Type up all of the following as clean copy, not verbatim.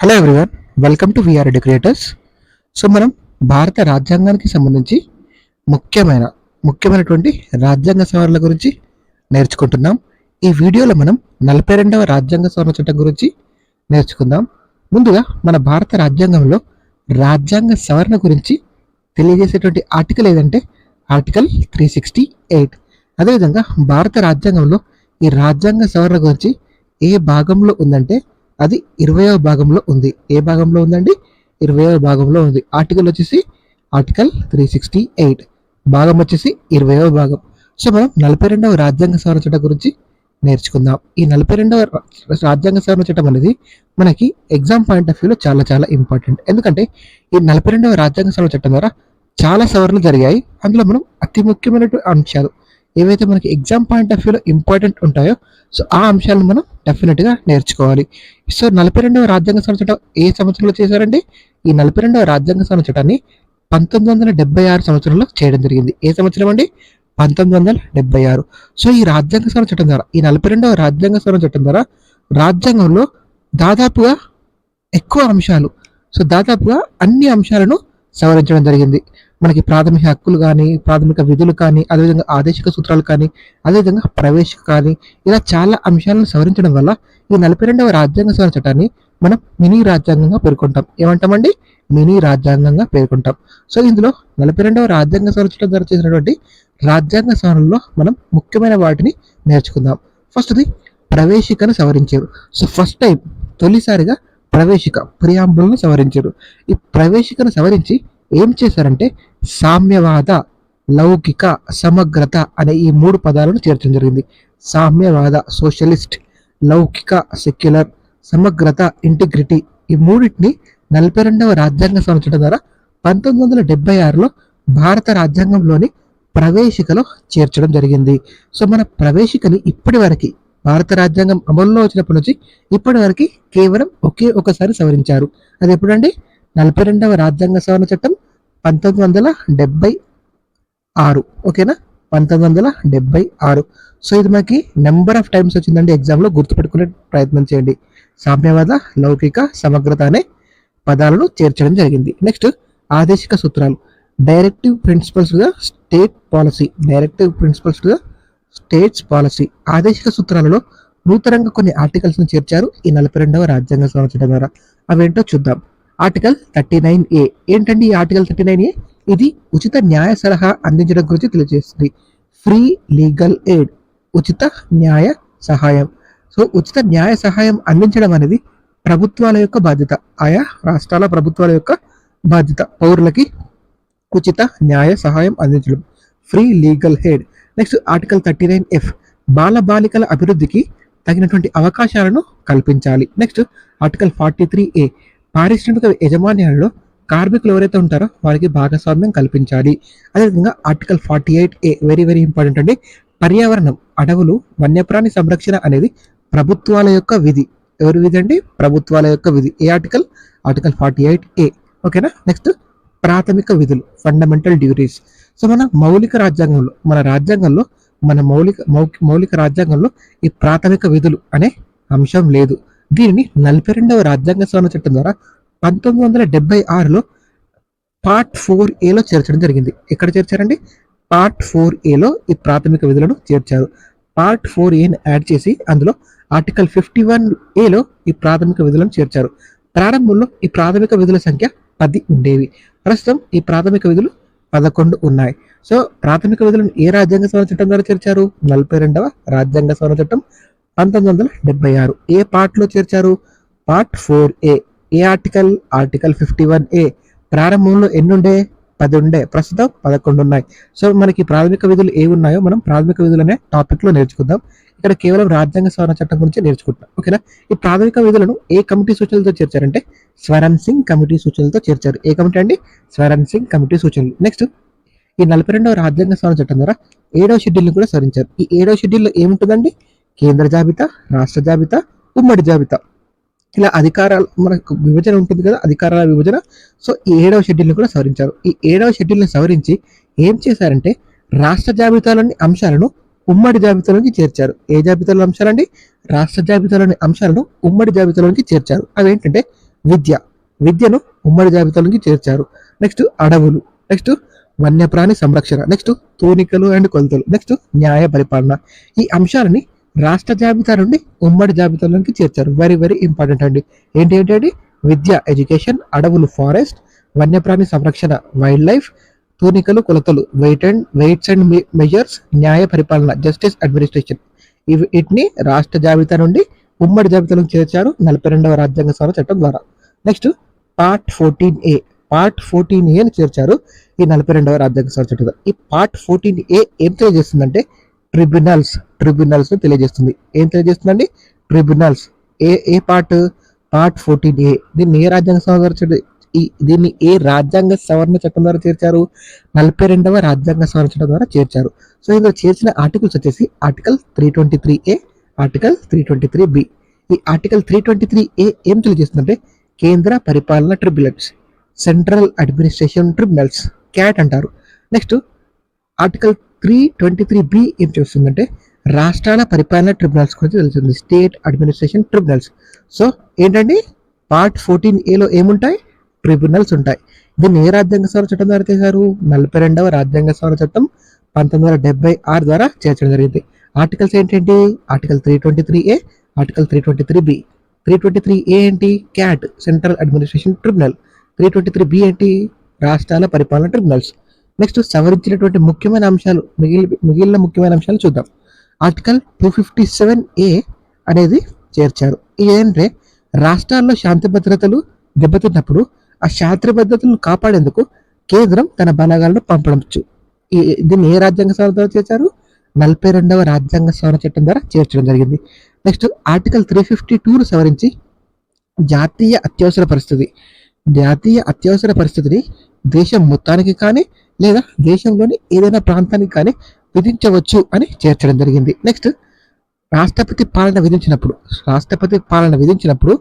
Hello everyone, welcome to VR educators. So మనం భారత రాజ్యాంగానికి సంబంధించి ముఖ్యమైన ముఖ్యమైనటువంటి రాజ్యాంగ సవరణల గురించి నేర్చుకుంటున్నాం. ఈ వీడియోలో మనం 42వ రాజ్యాంగ సవరణ చట్టం గురించి నేర్చుకుందాం. ముందుగా మన భారత రాజ్యాంగంలో రాజ్యాంగ సవరణ గురించి తెలియజేసేటువంటి ఆర్టికల్ ఏదంటే ఆర్టికల్ 368. అదేవిధంగా భారత రాజ్యాంగంలో ఈ రాజ్యాంగ సవరణ గురించి ఏ భాగంలో ఉందంటే అది 20వ భాగంలో ఉంది. ఏ భాగంలో ఉందండి? 20వ భాగంలో ఉంది. ఆర్టికల్ వచ్చేసి ఆర్టికల్ 368, భాగం వచ్చేసి 20వ భాగం. సో మనం 42వ రాజ్యాంగ సవరణ చట్టం గురించి నేర్చుకుందాం. ఈ 42వ రాజ్యాంగ సవరణ చట్టం అనేది మనకి ఎగ్జామ్ పాయింట్ ఆఫ్ వ్యూలో చాలా చాలా ఇంపార్టెంట్. ఎందుకంటే ఈ 42వ రాజ్యాంగ సవరణ చట్టం ద్వారా చాలా సవరణలు జరిగాయి. అందులో మనం అతి ముఖ్యమైనటువంటి అంశాలు ఏవైతే మనకి ఎగ్జామ్ పాయింట్ ఆఫ్ వ్యూలో ఇంపార్టెంట్ ఉంటాయో సో ఆ అంశాలను మనం డెఫినెట్గా నేర్చుకోవాలి. సో 42వ రాజ్యాంగ సవరణ చట్టం ఏ సంవత్సరంలో చేశారండి? ఈ 42వ రాజ్యాంగ సవరణ చట్టాన్ని 1976 సంవత్సరంలో చేయడం జరిగింది. ఏ సంవత్సరం అండి? 1976. సో ఈ రాజ్యాంగ సవరణ చట్టం ద్వారా, ఈ 42వ రాజ్యాంగ సవరణ చట్టం ద్వారా రాజ్యాంగంలో దాదాపుగా ఎక్కువ అంశాలు, సో దాదాపుగా అన్ని అంశాలను సవరించడం జరిగింది. మనకి ప్రాథమిక హక్కులు కానీ, ప్రాథమిక విధులు కానీ, అదేవిధంగా ఆదేశిక సూత్రాలు కానీ, అదేవిధంగా ప్రవేశిక కానీ, ఇలా చాలా అంశాలను సవరించడం వల్ల ఈ 42వ రాజ్యాంగ సవరణ చట్టాన్ని మనం మినీ రాజ్యాంగంగా పేర్కొంటాం. ఏమంటామండి? మినీ రాజ్యాంగంగా పేర్కొంటాం. సో ఇందులో 42వ రాజ్యాంగ సవరణ చట్టం ద్వారా చేసినటువంటి రాజ్యాంగ సవరణలో మనం ముఖ్యమైన వాటిని నేర్చుకుందాం. ఫస్ట్ది ప్రవేశికను సవరించారు. సో ఫస్ట్ టైం తొలిసారిగా ప్రవేశిక ప్రియాంబుల్ను సవరించారు. ఈ ప్రవేశికను సవరించి ఏం చేశారంటే సామ్యవాద, లౌకిక, సమగ్రత అనే ఈ 3 పదాలను చేర్చడం జరిగింది. సామ్యవాద సోషలిస్ట్, లౌకిక సెక్యులర్, సమగ్రత ఇంటిగ్రిటీ, ఈ మూడింటిని 42వ రాజ్యాంగ సవరణ చట్టం ద్వారా 1976లో భారత రాజ్యాంగంలోని ప్రవేశికలో చేర్చడం జరిగింది. సో మన ప్రవేశికని ఇప్పటి వరకు భారత రాజ్యాంగం అమల్లో వచ్చినప్పటి నుంచి ఇప్పటి వరకు కేవలం ఒకసారి సవరించారు. అది ఎప్పుడండి? 42వ రాజ్యాంగ సవరణ చట్టం 1976. ఓకేనా? 1976. సో ఇది మనకి నెంబర్ ఆఫ్ టైమ్స్ వచ్చిందండి ఎగ్జామ్లో, గుర్తుపెట్టుకునే ప్రయత్నం చేయండి. సామ్యవాద, లౌకిక, సమగ్రత అనే పదాలను చేర్చడం జరిగింది. నెక్స్ట్ ఆదేశిక సూత్రాలు, డైరెక్టివ్ ప్రిన్సిపల్స్గా స్టేట్ పాలసీ, డైరెక్టివ్ ప్రిన్సిపల్స్గా స్టేట్స్ పాలసీ. ఆదేశిక సూత్రాలలో నూతనంగా కొన్ని ఆర్టికల్స్ను చేర్చారు ఈ 42వ రాజ్యాంగ సవరణ చట్టం ద్వారా. అవేంటో చూద్దాం. Article 39A. ఏంటండి ఈ ఆర్టికల్ 39A? ఇది ఉచిత న్యాయ సలహా అందించడం గురించి తెలియజేస్తుంది. ఫ్రీ లీగల్ ఎయిడ్, ఉచిత న్యాయ సహాయం. సో ఉచిత న్యాయ సహాయం అందించడం అనేది ప్రభుత్వాల యొక్క బాధ్యత, ఆయా రాష్ట్రాల ప్రభుత్వాల యొక్క బాధ్యత. పౌరులకి ఉచిత న్యాయ సహాయం అందించడం, free legal aid. Next article 39F, బాలబాలికల అభివృద్ధికి తగినటువంటి అవకాశాలను కల్పించాలి. నెక్స్ట్ ఆర్టికల్ 43A, పారిశ్రామిక యజమాన్యాలలో కార్మికులు ఎవరైతే ఉంటారో వారికి భాగస్వామ్యం కల్పించాలి. అదేవిధంగా article 48A, very very important అండి, పర్యావరణం, అడవులు, వన్యప్రాణి సంరక్షణ అనేది ప్రభుత్వాల యొక్క విధి. ఎవరి విధి అండి? ప్రభుత్వాల యొక్క విధి. ఏ ఆర్టికల్? Article 48A. ఓకేనా? నెక్స్ట్ ప్రాథమిక విధులు, ఫండమెంటల్ డ్యూటీస్. సో మన మౌలిక రాజ్యాంగంలో, మన మౌలిక రాజ్యాంగంలో ఈ ప్రాథమిక విధులు అనే అంశం లేదు. దీనిని 42వ రాజ్యాంగ సవరణ చట్టం ద్వారా 1976లో పార్ట్ 4Aలో చేర్చడం జరిగింది. ఎక్కడ చేర్చారండి? పార్ట్ 4Aలో ఈ ప్రాథమిక విధులను చేర్చారు. పార్ట్ 4Aని యాడ్ చేసి అందులో ఆర్టికల్ 51Aలో ఈ ప్రాథమిక విధులను చేర్చారు. ప్రారంభంలో ఈ ప్రాథమిక విధుల సంఖ్య 10 ఉండేవి. ప్రస్తుతం ఈ ప్రాథమిక విధులు 11 ఉన్నాయి. సో ప్రాథమిక విధులను ఏ రాజ్యాంగ సవరణ చట్టం ద్వారా చేర్చారు? 42వ రాజ్యాంగ సవరణ చట్టం 1976. ఏ పార్ట్లో చేర్చారు? Part 4A. ఏ ఆర్టికల్? Article 51A. ప్రారంభంలో ఎన్ని ఉండే? 10 ఉండే. ప్రస్తుతం 11 ఉన్నాయి. సో మనకి ప్రాథమిక విధులు ఏ ఉన్నాయో మనం ప్రాథమిక విధులు అనే టాపిక్లో నేర్చుకుందాం. ఇక్కడ కేవలం రాజ్యాంగ సవరణ చట్టం గురించి నేర్చుకుంటాం. ఓకేనా? ఈ ప్రాథమిక విధులను ఏ కమిటీ సూచనలతో చేర్చారంటే స్వరణ్ సింగ్ కమిటీ సూచనలతో చేర్చారు. ఏ కమిటీ అండి? స్వరణ్ సింగ్ కమిటీ సూచనలు. నెక్స్ట్ ఈ 42వ రాజ్యాంగ సవరణ చట్టం ద్వారా 7వ షెడ్యూల్ని కూడా సవరించారు. ఈ 7వ షెడ్యూల్లో ఏముంటుందండి? కేంద్ర జాబితా, రాష్ట్ర జాబితా, ఉమ్మడి జాబితా, ఇలా అధికారాలు, మనకు విభజన ఉంటుంది కదా, అధికారాల విభజన. సో ఈ 7వ షెడ్యూల్ని కూడా సవరించారు. ఈ 7వ షెడ్యూల్ని సవరించి ఏం చేశారంటే రాష్ట్ర జాబితాలోని అంశాలను ఉమ్మడి జాబితాలోకి చేర్చారు. ఏ జాబితాలో అంశాలండి? రాష్ట్ర జాబితాలోని అంశాలను ఉమ్మడి జాబితాలోకి చేర్చారు. అవేంటంటే విద్య, విద్యను ఉమ్మడి జాబితాలోకి చేర్చారు. నెక్స్ట్ అడవులు, నెక్స్ట్ వన్యప్రాణి సంరక్షణ, నెక్స్ట్ తూనికలు అండ్ కొలతలు, నెక్స్ట్ న్యాయ పరిపాలన. ఈ అంశాలని రాష్ట్ర జాబితా నుండి ఉమ్మడి జాబితాలోకి చేర్చారు. వెరీ వెరీ ఇంపార్టెంట్ అండి. ఏంటి ఏంటి విద్య ఎడ్యుకేషన్, అడవులు ఫారెస్ట్, వన్యప్రాణి సంరక్షణ వైల్డ్ లైఫ్, తూనికలు కొలతలు వెయిట్స్ అండ్ మెజర్స్, న్యాయ పరిపాలన జస్టిస్ అడ్మినిస్ట్రేషన్. వీటిని రాష్ట్ర జాబితా నుండి ఉమ్మడి జాబితాలోకి చేర్చారు 42వ రాజ్యాంగ సవరణ చట్టం ద్వారా. Next part 14A, part 14A ని చేర్చారు ఈ 42వ రాజ్యాంగ సవరణ చట్టం ద్వారా. ఈ పార్ట్ 14A ఏం తెలియజేస్తుందంటే ట్రిబ్యునల్స్ ను తెలియజేస్తుంది. ఏం తెలియజేస్తుందండి? ట్రిబ్యునల్స్. ఏ పార్ట్? Part 14A. దీన్ని ఏ రాజ్యాంగ సవరణ దీన్ని ఏ రాజ్యాంగ సవరణ చట్టం ద్వారా చేర్చారు? 42వ రాజ్యాంగ సవరణ చట్టం ద్వారా చేర్చారు. సో ఇందులో చేర్చిన ఆర్టికల్స్ వచ్చేసి ఆర్టికల్ 323A, ఆర్టికల్ 323B. ఈ ఆర్టికల్ 323A ఏం తెలియజేస్తుందంటే కేంద్ర పరిపాలన tribunals, central administration tribunals, cat అంటారు. నెక్స్ట్ ఆర్టికల్ 323B ఏం చేస్తుందంటే రాష్ట్రాల పరిపాలన ట్రిబ్యునల్స్ గురించి తెలుస్తుంది, స్టేట్ అడ్మినిస్ట్రేషన్ ట్రిబ్యునల్స్. సో ఏంటండి పార్ట్ 14Aలో ఏముంటాయి? ట్రిబ్యునల్స్ ఉంటాయి. దీన్ని ఏ రాజ్యాంగ సవరణ చట్టం ద్వారా చేశారు? 42వ రాజ్యాంగ సవరణ చట్టం 1976 ద్వారా చేర్చడం జరిగింది. ఆర్టికల్స్ ఏంటంటే article 323A, article 323B. 323A ఏంటి? Cat, central administration tribunal. 323B ఏంటి? రాష్ట్రాల పరిపాలన ట్రిబ్యునల్స్. నెక్స్ట్ సవరించినటువంటి ముఖ్యమైన అంశాలు, మిగిలిన ముఖ్యమైన అంశాలు చూద్దాం. ఆర్టికల్ 257A అనేది చేర్చారు. ఇదేంటే రాష్ట్రాల్లో శాంతి భద్రతలు దెబ్బతిన్నప్పుడు ఆ శాంతి భద్రతలను కాపాడేందుకు కేంద్రం తన బలగాలను పంపవచ్చు. దీన్ని ఏ రాజ్యాంగ సవరణ ద్వారా చేర్చారు? 42వ రాజ్యాంగ సవరణ చట్టం ద్వారా చేర్చడం జరిగింది. నెక్స్ట్ ఆర్టికల్ 352ను సవరించి జాతీయ అత్యవసర పరిస్థితిని దేశం మొత్తానికి కానీ లేదా దేశంలోని ఏదైనా ప్రాంతానికి కానీ విధించవచ్చు అని చేర్చడం జరిగింది. నెక్స్ట్ రాష్ట్రపతి పాలన విధించినప్పుడు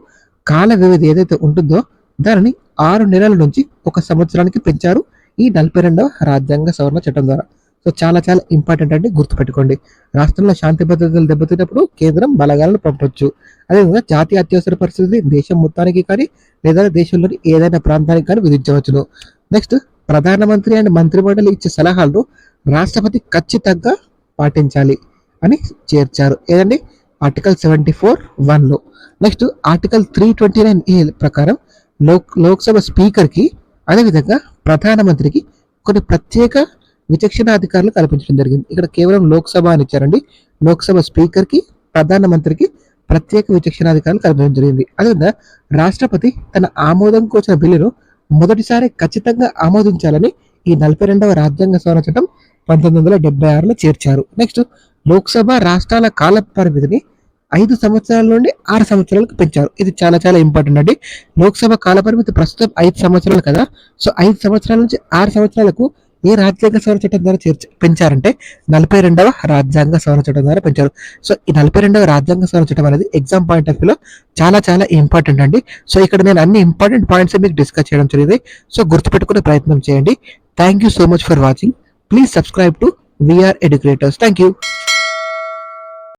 కాల వ్యవధి ఏదైతే ఉంటుందో దానిని 6 నెలల నుంచి 1 సంవత్సరానికి పెంచారు ఈ 42వ రాజ్యాంగ సవరణ చట్టం ద్వారా. సో చాలా చాలా ఇంపార్టెంట్ అండి, గుర్తుపెట్టుకోండి. రాష్ట్రంలో శాంతి భద్రతలు దెబ్బతిన్నప్పుడు కేంద్రం బలగాలను పంపవచ్చు. అదేవిధంగా జాతీయ అత్యవసర పరిస్థితి దేశం మొత్తానికి కానీ లేదా దేశంలోని ఏదైనా ప్రాంతానికి కానీ విధించవచ్చును. నెక్స్ట్ ప్రధానమంత్రి అండ్ మంత్రిమండలి ఇచ్చే సలహాలను రాష్ట్రపతి ఖచ్చితంగా పాటించాలి అని చేర్చారు. ఏదండి? ఆర్టికల్ 74(1)లో. నెక్స్ట్ ఆర్టికల్ 329A ప్రకారం లోక్సభ స్పీకర్కి అదేవిధంగా ప్రధానమంత్రికి కొన్ని ప్రత్యేక విచక్షణాధికారులు కల్పించడం జరిగింది. ఇక్కడ కేవలం లోక్సభ అని ఇచ్చారండి. లోక్సభ స్పీకర్కి ప్రధానమంత్రికి ప్రత్యేక విచక్షణాధికారులు కల్పించడం జరిగింది. అదేవిధంగా రాష్ట్రపతి తన ఆమోదం కోసం బిల్లును మొదటిసారి ఖచ్చితంగా ఆమోదించాలని ఈ 42వ రాజ్యాంగ సవరణ చట్టం 1976లో చేర్చారు. నెక్స్ట్ లోక్సభ రాష్ట్రాల కాల పరిమితిని 5 సంవత్సరాల నుండి 6 సంవత్సరాలకు పెంచారు. ఇది చాలా చాలా ఇంపార్టెంట్ అండి. లోక్సభ కాల పరిమితి ప్రస్తుతం 5 సంవత్సరాలు కదా. సో 5 సంవత్సరాల నుంచి 6 సంవత్సరాలకు ఏ రాజ్యాంగ సవరణ చట్టం ద్వారా పెంచారంటే 42వ రాజ్యాంగ సవరణ చట్టం ద్వారా పెంచారు. సో ఈ 42వ రాజ్యాంగ సవరణ చట్టం అనేది ఎగ్జామ్ పాయింట్ ఆఫ్ వ్యూలో చాలా చాలా ఇంపార్టెంట్ అండి. సో ఇక్కడ నేను అన్ని ఇంపార్టెంట్ పాయింట్స్ మీకు డిస్కస్ చేయడం జరిగింది. సో గుర్తుపెట్టుకునే ప్రయత్నం చేయండి. Thank you so much for watching. Please subscribe to VR educators. Thank you.